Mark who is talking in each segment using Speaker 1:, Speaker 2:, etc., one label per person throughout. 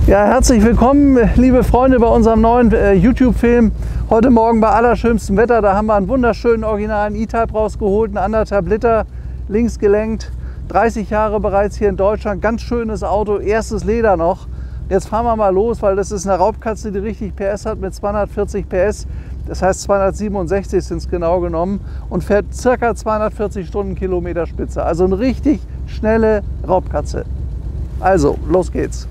Speaker 1: Ja, herzlich willkommen, liebe Freunde, bei unserem neuen YouTube-Film. Heute Morgen bei allerschönstem Wetter. Da haben wir einen wunderschönen originalen E-Type rausgeholt, einen 1,5 Liter, links gelenkt, 30 Jahre bereits hier in Deutschland. Ganz schönes Auto, erstes Leder noch. Jetzt fahren wir mal los, weil das ist eine Raubkatze, die richtig PS hat mit 240 PS. Das heißt 267 sind es genau genommen und fährt ca. 240 Stundenkilometer Spitze. Also eine richtig schnelle Raubkatze. Also, los geht's.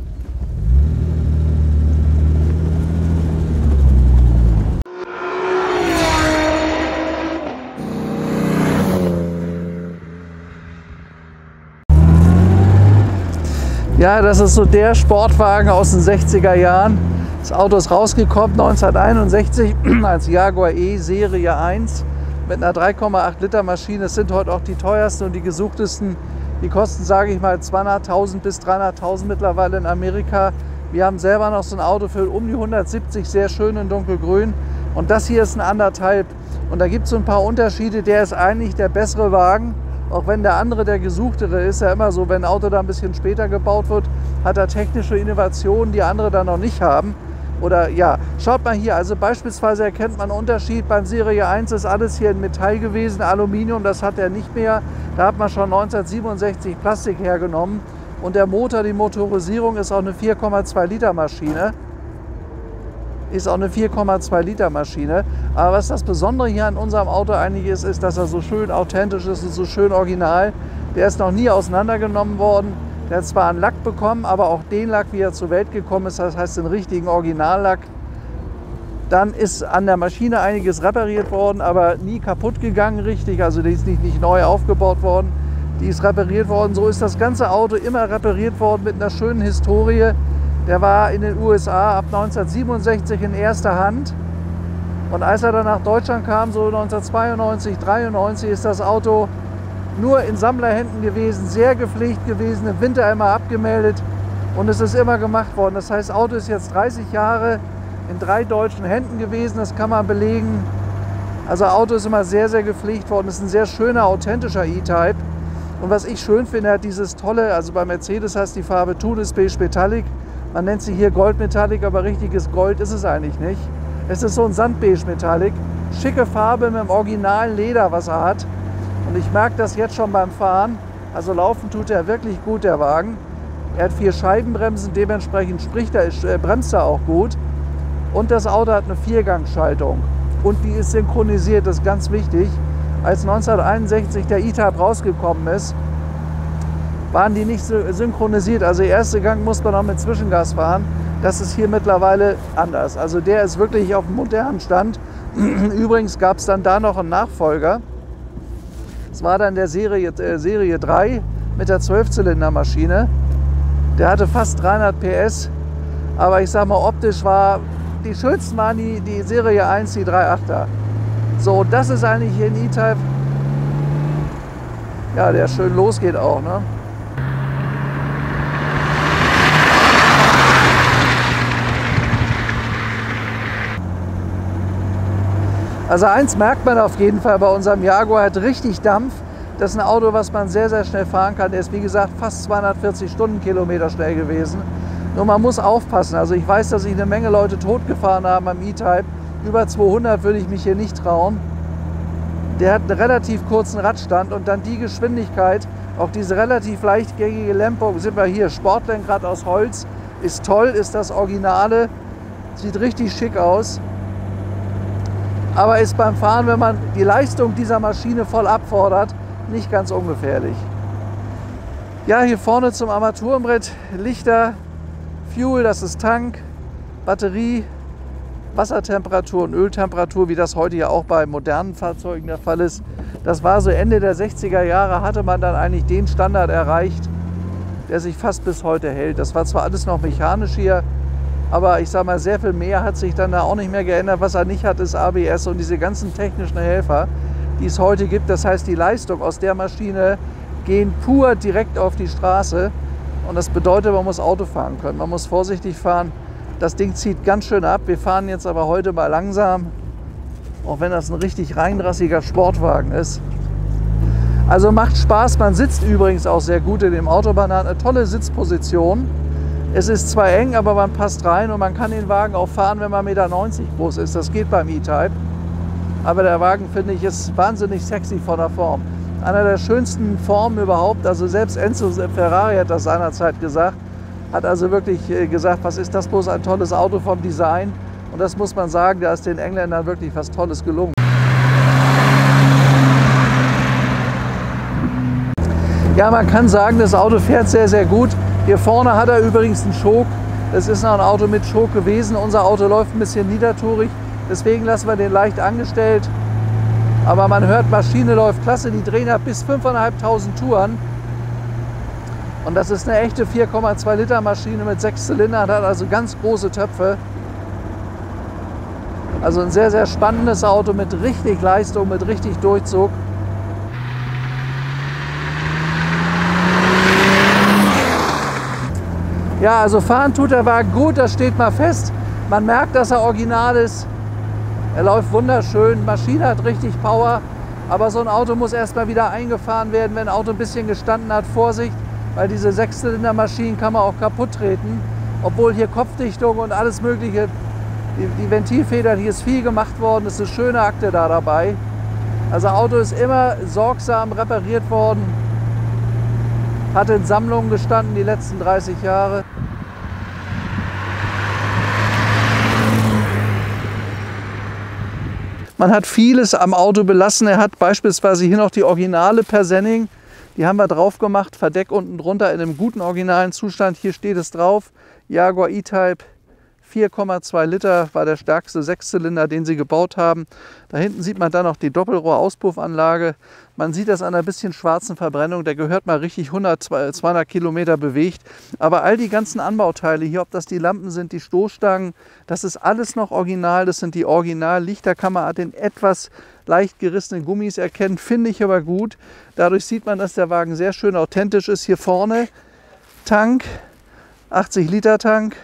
Speaker 1: Ja, das ist so der Sportwagen aus den 60er Jahren. Das Auto ist rausgekommen 1961 als Jaguar E Serie 1 mit einer 3,8 Liter Maschine. Das sind heute auch die teuersten und die gesuchtesten. Die kosten, sage ich mal, 200.000 bis 300.000 mittlerweile in Amerika. Wir haben selber noch so ein Auto für um die 170, sehr schön in dunkelgrün. Und das hier ist ein 1,5. Und da gibt es so ein paar Unterschiede. Der ist eigentlich der bessere Wagen. Auch wenn der andere der gesuchtere ist, ja immer so, wenn ein Auto da ein bisschen später gebaut wird, hat er technische Innovationen, die andere dann noch nicht haben. Oder ja, schaut mal hier, also beispielsweise erkennt man einen Unterschied. Beim Serie 1 ist alles hier in Metall gewesen, Aluminium, das hat er nicht mehr. Da hat man schon 1967 Plastik hergenommen. Und der Motor, die Motorisierung ist auch eine 4,2 Liter Maschine. Ist auch eine 4,2 Liter Maschine. Aber was das Besondere hier an unserem Auto eigentlich ist, ist, dass er so schön authentisch ist und so schön original. Der ist noch nie auseinandergenommen worden. Der hat zwar einen Lack bekommen, aber auch den Lack, wie er zur Welt gekommen ist, das heißt den richtigen Originallack. Dann ist an der Maschine einiges repariert worden, aber nie kaputt gegangen richtig. Also die ist nicht neu aufgebaut worden, die ist repariert worden. So ist das ganze Auto immer repariert worden mit einer schönen Historie. Der war in den USA ab 1967 in erster Hand. Und als er dann nach Deutschland kam, so 1992, 93, ist das Auto nur in Sammlerhänden gewesen, sehr gepflegt gewesen, im Winter immer abgemeldet und es ist immer gemacht worden. Das heißt, das Auto ist jetzt 30 Jahre in 3 deutschen Händen gewesen, das kann man belegen. Also das Auto ist immer sehr, sehr gepflegt worden. Das ist ein sehr schöner, authentischer E-Type. Und was ich schön finde, hat dieses tolle, also bei Mercedes heißt die Farbe Tunis Beige Metallic. Man nennt sie hier Gold Metallic, aber richtiges Gold ist es eigentlich nicht. Es ist so ein Sandbeige Metallic. Schicke Farbe mit dem originalen Leder, was er hat. Und ich merke das jetzt schon beim Fahren. Also laufen tut er wirklich gut, der Wagen. Er hat 4 Scheibenbremsen, dementsprechend bremst er auch gut. Und das Auto hat eine 4-Gang-Schaltung. Und die ist synchronisiert, das ist ganz wichtig. Als 1961 der E-Type rausgekommen ist, waren die nicht synchronisiert. Also der erste Gang musste man noch mit Zwischengas fahren. Das ist hier mittlerweile anders. Also der ist wirklich auf dem modernen Stand. Übrigens gab es dann da noch einen Nachfolger. Das war dann der Serie 3 mit der 12-Zylinder-Maschine. Der hatte fast 300 PS. Aber ich sag mal, optisch war, die schönsten waren die Serie 1, die 3.8er. So, das ist eigentlich hier ein E-Type. Ja, der schön losgeht auch, ne? Also eins merkt man auf jeden Fall bei unserem Jaguar, hat richtig Dampf. Das ist ein Auto, was man sehr, sehr schnell fahren kann. Der ist wie gesagt fast 240 Stundenkilometer schnell gewesen. Nur man muss aufpassen. Also ich weiß, dass sich eine Menge Leute totgefahren haben am E-Type. Über 200 würde ich mich hier nicht trauen. Der hat einen relativ kurzen Radstand und dann die Geschwindigkeit, auch diese relativ leichtgängige Lenkung, sind wir hier, Sportlenkrad aus Holz, ist toll, ist das Originale, sieht richtig schick aus. Aber ist beim Fahren, wenn man die Leistung dieser Maschine voll abfordert, nicht ganz ungefährlich. Ja, hier vorne zum Armaturenbrett Lichter, Fuel, das ist Tank, Batterie, Wassertemperatur und Öltemperatur, wie das heute ja auch bei modernen Fahrzeugen der Fall ist. Das war so Ende der 60er Jahre, hatte man dann eigentlich den Standard erreicht, der sich fast bis heute hält. Das war zwar alles noch mechanisch hier, aber ich sage mal, sehr viel mehr hat sich dann da auch nicht mehr geändert. Was er nicht hat, ist ABS und diese ganzen technischen Helfer, die es heute gibt. Das heißt, die Leistung aus der Maschine gehen pur direkt auf die Straße. Und das bedeutet, man muss Auto fahren können. Man muss vorsichtig fahren. Das Ding zieht ganz schön ab. Wir fahren jetzt aber heute mal langsam, auch wenn das ein richtig reinrassiger Sportwagen ist. Also macht Spaß. Man sitzt übrigens auch sehr gut in dem Auto. Man hat eine tolle Sitzposition. Es ist zwar eng, aber man passt rein und man kann den Wagen auch fahren, wenn man 1,90 m groß ist. Das geht beim E-Type. Aber der Wagen, finde ich, ist wahnsinnig sexy von der Form. Einer der schönsten Formen überhaupt. Also selbst Enzo Ferrari hat das seinerzeit gesagt. Hat also wirklich gesagt, was ist das bloß ein tolles Auto vom Design. Und das muss man sagen, da ist den Engländern wirklich was Tolles gelungen. Ja, man kann sagen, das Auto fährt sehr, sehr gut. Hier vorne hat er übrigens einen Choke. Das ist noch ein Auto mit Choke gewesen. Unser Auto läuft ein bisschen niedertourig. Deswegen lassen wir den leicht angestellt. Aber man hört, Maschine läuft klasse. Die drehen ab bis 5.500 Touren. Und das ist eine echte 4,2 Liter Maschine mit 6 Zylindern. Hat also ganz große Töpfe. Also ein sehr, sehr spannendes Auto mit richtig Leistung, mit richtig Durchzug. Ja, also fahren tut der Wagen gut, das steht mal fest. Man merkt, dass er original ist. Er läuft wunderschön, Maschine hat richtig Power. Aber so ein Auto muss erstmal wieder eingefahren werden, wenn ein Auto ein bisschen gestanden hat. Vorsicht, weil diese 6-Zylinder-Maschinen kann man auch kaputt treten. Obwohl hier Kopfdichtung und alles Mögliche, die Ventilfedern, hier ist viel gemacht worden. Es ist eine schöne Akte da dabei. Also Auto ist immer sorgsam repariert worden. Hat in Sammlungen gestanden die letzten 30 Jahre. Man hat vieles am Auto belassen. Er hat beispielsweise hier noch die originale Persenning. Die haben wir drauf gemacht, Verdeck unten drunter in einem guten originalen Zustand. Hier steht es drauf, Jaguar E-Type 4,2 Liter war der stärkste Sechszylinder, den sie gebaut haben. Da hinten sieht man dann noch die Doppelrohr-Auspuffanlage. Man sieht das an einer bisschen schwarzen Verbrennung. Der gehört mal richtig 200 Kilometer bewegt. Aber all die ganzen Anbauteile hier, ob das die Lampen sind, die Stoßstangen, das ist alles noch original. Das sind die Original-Lichterkammer, hat den etwas leicht gerissenen Gummis erkennen, finde ich aber gut. Dadurch sieht man, dass der Wagen sehr schön authentisch ist. Hier vorne Tank, 80 Liter Tank.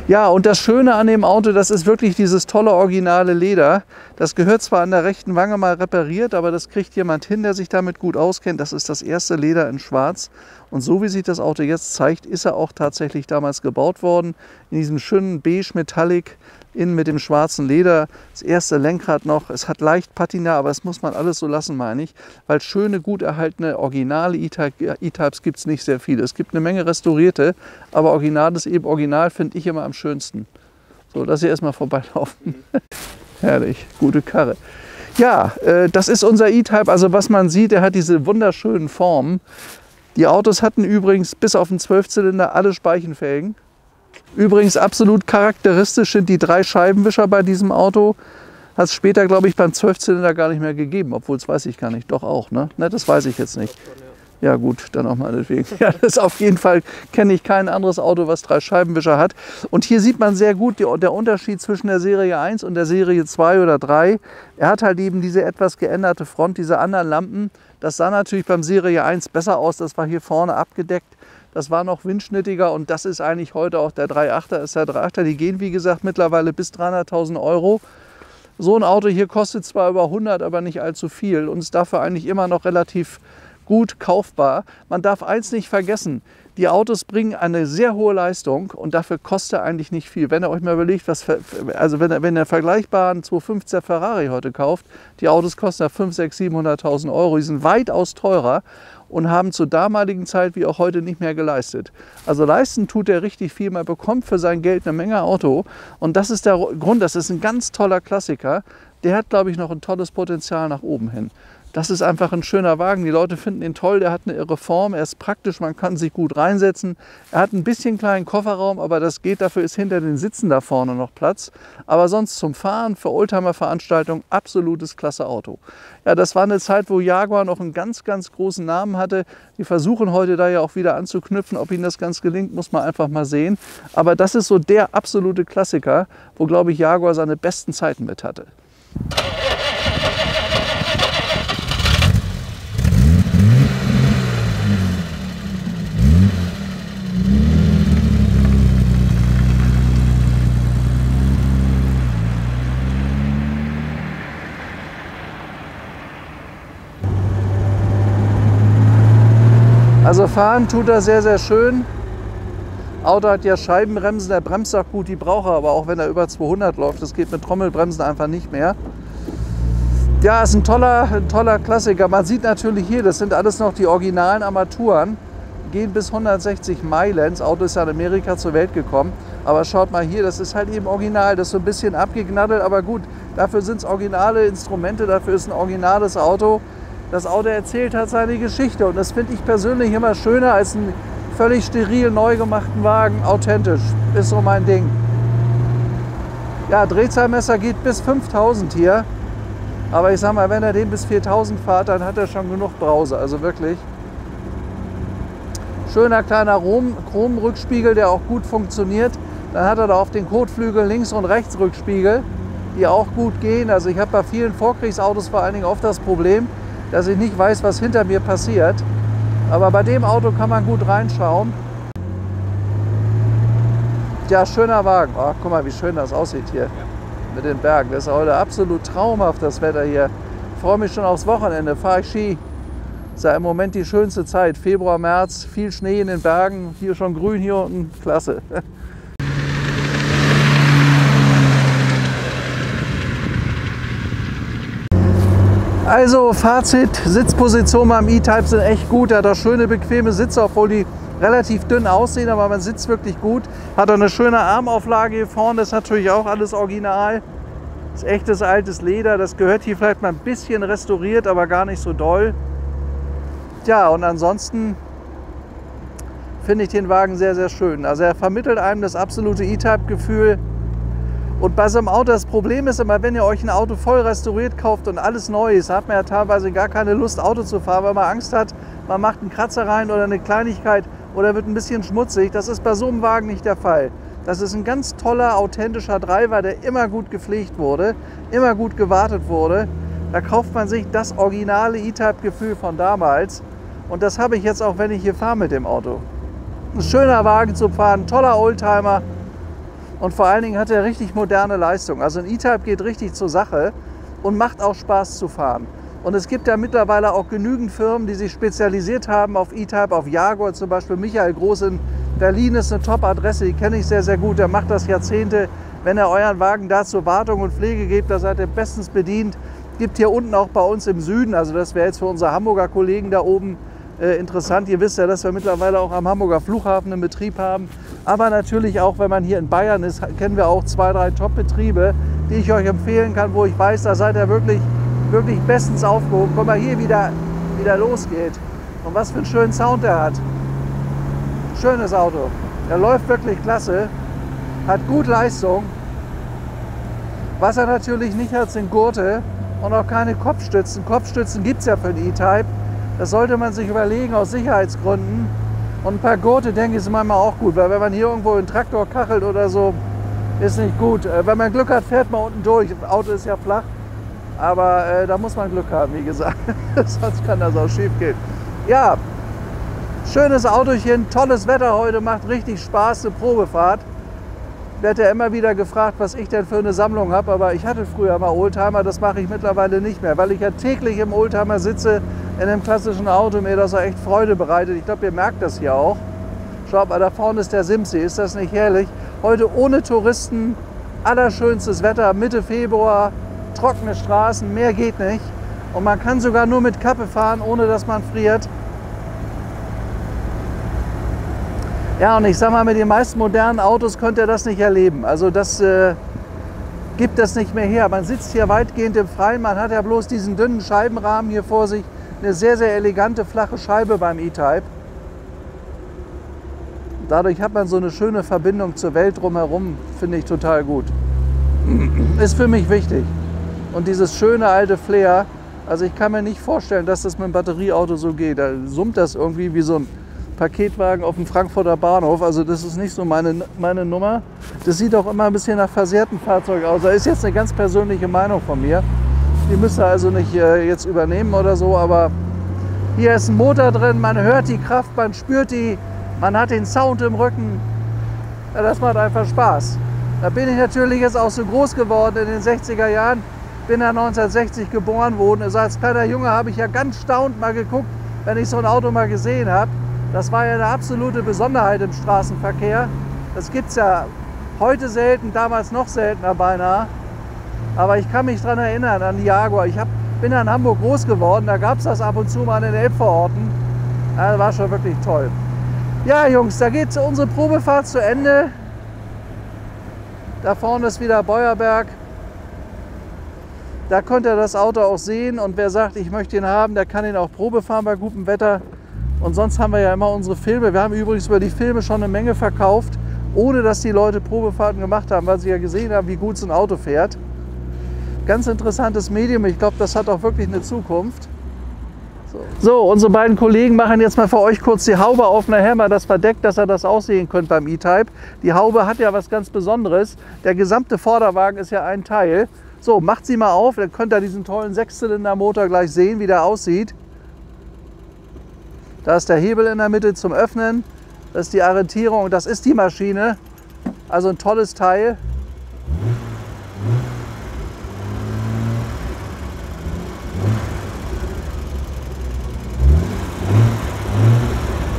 Speaker 1: Ja, und das Schöne an dem Auto, das ist wirklich dieses tolle originale Leder. Das gehört zwar an der rechten Wange mal repariert, aber das kriegt jemand hin, der sich damit gut auskennt. Das ist das erste Leder in Schwarz. Und so wie sich das Auto jetzt zeigt, ist er auch tatsächlich damals gebaut worden. In diesem schönen beige Metallic, innen mit dem schwarzen Leder. Das erste Lenkrad noch. Es hat leicht Patina, aber das muss man alles so lassen, meine ich. Weil schöne, gut erhaltene, originale E-Types gibt es nicht sehr viele. Es gibt eine Menge restaurierte, aber original ist eben original, finde ich immer am schönsten. So, lass ich erstmal vorbeilaufen. Herrlich, gute Karre. Ja, das ist unser E-Type. Also was man sieht, er hat diese wunderschönen Formen. Die Autos hatten übrigens bis auf den 12-Zylinder alle Speichenfelgen. Übrigens absolut charakteristisch sind die 3 Scheibenwischer bei diesem Auto. Hat es später, glaube ich, beim 12-Zylinder gar nicht mehr gegeben. Obwohl, das weiß ich gar nicht. Doch auch, ne? Ne, das weiß ich jetzt nicht. Ja gut, dann auch meinetwegen. Ja, das ist auf jeden Fall, kenne ich kein anderes Auto, was 3 Scheibenwischer hat. Und hier sieht man sehr gut der Unterschied zwischen der Serie 1 und der Serie 2 oder 3. Er hat halt eben diese etwas geänderte Front, diese anderen Lampen. Das sah natürlich beim Serie 1 besser aus. Das war hier vorne abgedeckt. Das war noch windschnittiger und das ist eigentlich heute auch der 3.8er. Ist der 3.8er. Die gehen, wie gesagt, mittlerweile bis 300.000 €. So ein Auto hier kostet zwar über 100, aber nicht allzu viel und ist dafür eigentlich immer noch relativ gut kaufbar. Man darf eins nicht vergessen, die Autos bringen eine sehr hohe Leistung und dafür kostet er eigentlich nicht viel. Wenn ihr euch mal überlegt, wenn ihr vergleichbaren 215er Ferrari heute kauft, die Autos kosten ja 500.000, 600.000, 700.000 €, die sind weitaus teurer und haben zur damaligen Zeit wie auch heute nicht mehr geleistet. Also leisten tut er richtig viel, man bekommt für sein Geld eine Menge Auto und das ist der Grund, das ist ein ganz toller Klassiker. Der hat, glaube ich, noch ein tolles Potenzial nach oben hin. Das ist einfach ein schöner Wagen. Die Leute finden ihn toll. Der hat eine irre Form. Er ist praktisch. Man kann sich gut reinsetzen. Er hat ein bisschen kleinen Kofferraum, aber das geht. Dafür ist hinter den Sitzen da vorne noch Platz. Aber sonst zum Fahren, für Oldtimer-Veranstaltungen, absolutes klasse Auto. Ja, das war eine Zeit, wo Jaguar noch einen ganz, ganz großen Namen hatte. Die versuchen heute da ja auch wieder anzuknüpfen. Ob ihnen das ganz gelingt, muss man einfach mal sehen. Aber das ist so der absolute Klassiker, wo, glaube ich, Jaguar seine besten Zeiten mit hatte. Also fahren tut er sehr, sehr schön. Auto hat ja Scheibenbremsen, der bremst auch gut, die braucht er aber auch, wenn er über 200 läuft. Das geht mit Trommelbremsen einfach nicht mehr. Ja, ist ein toller Klassiker. Man sieht natürlich hier, das sind alles noch die originalen Armaturen. Gehen bis 160 Meilen. Das Auto ist ja in Amerika zur Welt gekommen. Aber schaut mal hier, das ist halt eben original. Das ist so ein bisschen abgeknattelt, aber gut. Dafür sind es originale Instrumente, dafür ist ein originales Auto. Das Auto erzählt halt seine Geschichte. Und das finde ich persönlich immer schöner als einen völlig steril neu gemachten Wagen. Authentisch. Ist so mein Ding. Ja, Drehzahlmesser geht bis 5000 hier. Aber ich sag mal, wenn er den bis 4000 fährt, dann hat er schon genug Brause. Also wirklich. Schöner kleiner Chrom-Rückspiegel, der auch gut funktioniert. Dann hat er da auf den Kotflügeln links und rechts Rückspiegel, die auch gut gehen. Also ich habe bei vielen Vorkriegsautos vor allen Dingen oft das Problem, dass ich nicht weiß, was hinter mir passiert. Aber bei dem Auto kann man gut reinschauen. Ja, schöner Wagen. Oh, guck mal, wie schön das aussieht hier mit den Bergen. Das ist heute absolut traumhaft, das Wetter hier. Ich freue mich schon aufs Wochenende. Fahre ich Ski. Ist ja im Moment die schönste Zeit. Februar, März, viel Schnee in den Bergen. Hier schon grün hier unten. Klasse. Also Fazit, Sitzposition beim E-Type sind echt gut. Er hat auch schöne, bequeme Sitze, obwohl die relativ dünn aussehen, aber man sitzt wirklich gut. Hat auch eine schöne Armauflage hier vorne, das ist natürlich auch alles original. Das ist echtes altes Leder, das gehört hier vielleicht mal ein bisschen restauriert, aber gar nicht so doll. Ja, und ansonsten finde ich den Wagen sehr, sehr schön. Also er vermittelt einem das absolute E-Type-Gefühl. Und bei so einem Auto, das Problem ist immer, wenn ihr euch ein Auto voll restauriert kauft und alles neu ist, hat man ja teilweise gar keine Lust, Auto zu fahren, weil man Angst hat, man macht einen Kratzer rein oder eine Kleinigkeit oder wird ein bisschen schmutzig. Das ist bei so einem Wagen nicht der Fall. Das ist ein ganz toller, authentischer Driver, der immer gut gepflegt wurde, immer gut gewartet wurde. Da kauft man sich das originale E-Type-Gefühl von damals. Und das habe ich jetzt auch, wenn ich hier fahre mit dem Auto. Ein schöner Wagen zu fahren, toller Oldtimer. Und vor allen Dingen hat er richtig moderne Leistung. Also ein E-Type geht richtig zur Sache und macht auch Spaß zu fahren. Und es gibt ja mittlerweile auch genügend Firmen, die sich spezialisiert haben auf E-Type, auf Jaguar zum Beispiel. Michael Groß in Berlin ist eine Top-Adresse, die kenne ich sehr, sehr gut. Der macht das Jahrzehnte. Wenn er euren Wagen da zur Wartung und Pflege gibt, da seid ihr bestens bedient. Gibt hier unten auch bei uns im Süden, also das wäre jetzt für unsere Hamburger Kollegen da oben interessant. Ihr wisst ja, dass wir mittlerweile auch am Hamburger Flughafen einen Betrieb haben. Aber natürlich auch, wenn man hier in Bayern ist, kennen wir auch 2, 3 Top-Betriebe, die ich euch empfehlen kann, wo ich weiß, da seid ihr wirklich bestens aufgehoben. Guck mal, hier wieder losgeht. Und was für einen schönen Sound der hat. Schönes Auto. Der läuft wirklich klasse. Hat gut Leistung. Was er natürlich nicht hat, sind Gurte und auch keine Kopfstützen. Kopfstützen gibt es ja für den E-Type. Das sollte man sich überlegen aus Sicherheitsgründen. Und ein paar Gurte, denke ich, sind manchmal auch gut, weil wenn man hier irgendwo einen Traktor kachelt oder so, ist nicht gut. Wenn man Glück hat, fährt man unten durch. Das Auto ist ja flach, aber da muss man Glück haben, wie gesagt. Sonst kann das auch schief gehen. Ja, schönes Autochen, tolles Wetter heute, macht richtig Spaß, eine Probefahrt. Ich werde ja immer wieder gefragt, was ich denn für eine Sammlung habe, aber ich hatte früher mal Oldtimer, das mache ich mittlerweile nicht mehr, weil ich ja täglich im Oldtimer sitze, in einem klassischen Auto, mir das auch echt Freude bereitet. Ich glaube, ihr merkt das hier auch. Schaut mal, da vorne ist der Simsee, ist das nicht herrlich? Heute ohne Touristen, allerschönstes Wetter, Mitte Februar, trockene Straßen, mehr geht nicht. Und man kann sogar nur mit Kappe fahren, ohne dass man friert. Ja, und ich sag mal, mit den meisten modernen Autos könnt ihr das nicht erleben. Also das gibt das nicht mehr her. Man sitzt hier weitgehend im Freien, man hat ja bloß diesen dünnen Scheibenrahmen hier vor sich. Eine sehr, sehr elegante, flache Scheibe beim E-Type. Dadurch hat man so eine schöne Verbindung zur Welt drumherum, finde ich total gut. Ist für mich wichtig. Und dieses schöne alte Flair, also ich kann mir nicht vorstellen, dass das mit einem Batterieauto so geht. Da summt das irgendwie wie so ein Paketwagen auf dem Frankfurter Bahnhof. Also das ist nicht so meine Nummer. Das sieht auch immer ein bisschen nach versehrten Fahrzeugen aus. Das ist jetzt eine ganz persönliche Meinung von mir. Die müsst ihr also nicht jetzt übernehmen oder so, aber hier ist ein Motor drin, man hört die Kraft, man spürt die, man hat den Sound im Rücken. Ja, das macht einfach Spaß. Da bin ich natürlich jetzt auch so groß geworden in den 60er Jahren. Bin ja 1960 geboren worden. Also als kleiner Junge habe ich ja ganz staunend mal geguckt, wenn ich so ein Auto mal gesehen habe. Das war ja eine absolute Besonderheit im Straßenverkehr. Das gibt es ja heute selten, damals noch seltener beinahe. Aber ich kann mich daran erinnern, an die Jaguar. Bin ja in Hamburg groß geworden, da gab es das ab und zu mal in den Elbvororten. Das war schon wirklich toll. Ja Jungs, da geht unsere Probefahrt zu Ende. Da vorne ist wieder Beuerberg. Da könnt ihr das Auto auch sehen und wer sagt, ich möchte ihn haben, der kann ihn auch Probe fahren bei gutem Wetter. Und sonst haben wir ja immer unsere Filme. Wir haben übrigens über die Filme schon eine Menge verkauft, ohne dass die Leute Probefahrten gemacht haben, weil sie ja gesehen haben, wie gut so ein Auto fährt. Ganz interessantes Medium. Ich glaube, das hat auch wirklich eine Zukunft. So, unsere beiden Kollegen machen jetzt mal für euch kurz die Haube auf, nachher mal das Verdeck, dass ihr das auch sehen könnt beim E-Type. Die Haube hat ja was ganz Besonderes. Der gesamte Vorderwagen ist ja ein Teil. So, macht sie mal auf, dann könnt ihr diesen tollen Sechszylindermotor gleich sehen, wie der aussieht. Da ist der Hebel in der Mitte zum Öffnen. Das ist die Arretierung, das ist die Maschine. Also ein tolles Teil.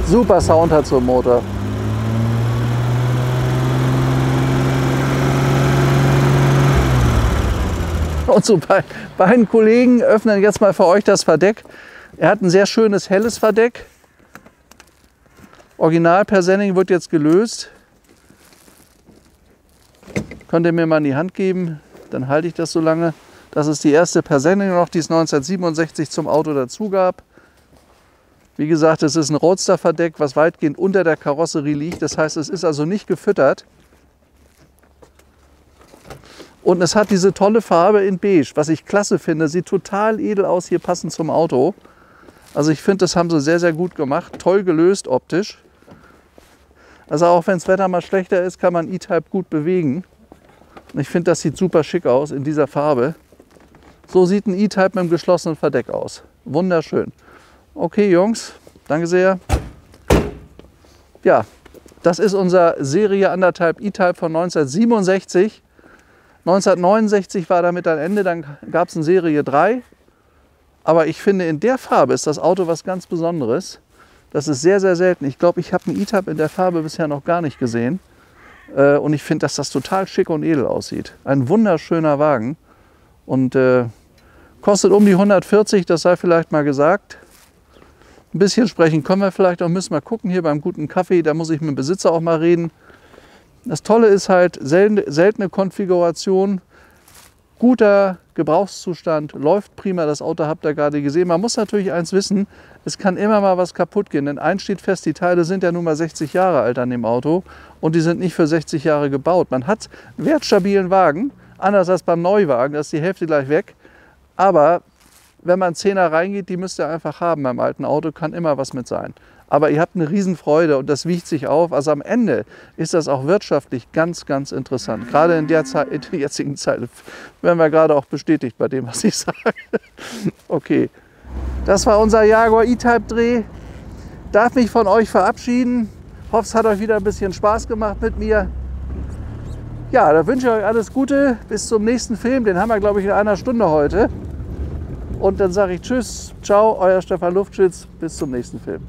Speaker 1: Super Sound hat so ein Motor. Unsere beiden Kollegen öffnen jetzt mal für euch das Verdeck. Er hat ein sehr schönes helles Verdeck. Original Persenning wird jetzt gelöst. Könnt ihr mir mal in die Hand geben, dann halte ich das so lange. Das ist die erste Persenning noch, die es 1967 zum Auto dazu gab. Wie gesagt, es ist ein Roadster-Verdeck, was weitgehend unter der Karosserie liegt. Das heißt, es ist also nicht gefüttert. Und es hat diese tolle Farbe in Beige, was ich klasse finde. Sieht total edel aus, hier passend zum Auto. Also ich finde, das haben sie sehr, sehr gut gemacht. Toll gelöst optisch. Also auch wenn das Wetter mal schlechter ist, kann man E-Type gut bewegen. Und ich finde, das sieht super schick aus in dieser Farbe. So sieht ein E-Type mit einem geschlossenen Verdeck aus. Wunderschön. Okay Jungs, danke sehr. Ja, das ist unser Serie Undertype E-Type von 1967. 1969 war damit ein Ende, dann gab es eine Serie 3. Aber ich finde, in der Farbe ist das Auto was ganz Besonderes. Das ist sehr, sehr selten. Ich glaube, ich habe einen E-Type in der Farbe bisher noch gar nicht gesehen. Und ich finde, dass das total schick und edel aussieht. Ein wunderschöner Wagen. Und kostet um die 140, das sei vielleicht mal gesagt. Ein bisschen sprechen können wir vielleicht auch, müssen wir gucken hier beim guten Kaffee. Da muss ich mit dem Besitzer auch mal reden. Das Tolle ist halt, seltene Konfiguration, guter Gebrauchszustand, läuft prima, das Auto habt ihr gerade gesehen. Man muss natürlich eins wissen, es kann immer mal was kaputt gehen, denn eins steht fest, die Teile sind ja nun mal 60 Jahre alt an dem Auto und die sind nicht für 60 Jahre gebaut. Man hat einen wertstabilen Wagen, anders als beim Neuwagen, da ist die Hälfte gleich weg, aber wenn man 10er reingeht, die müsst ihr einfach haben beim alten Auto, kann immer was mit sein. Aber ihr habt eine Riesenfreude und das wiegt sich auf. Also am Ende ist das auch wirtschaftlich ganz, ganz interessant. Gerade in der jetzigen Zeit werden wir gerade auch bestätigt bei dem, was ich sage. Okay, das war unser Jaguar E-Type Dreh. Darf mich von euch verabschieden. Hoffe, es hat euch wieder ein bisschen Spaß gemacht mit mir. Ja, da wünsche ich euch alles Gute. Bis zum nächsten Film. Den haben wir, glaube ich, in einer Stunde heute. Und dann sage ich Tschüss, ciao, euer Stefan Luftschütz. Bis zum nächsten Film.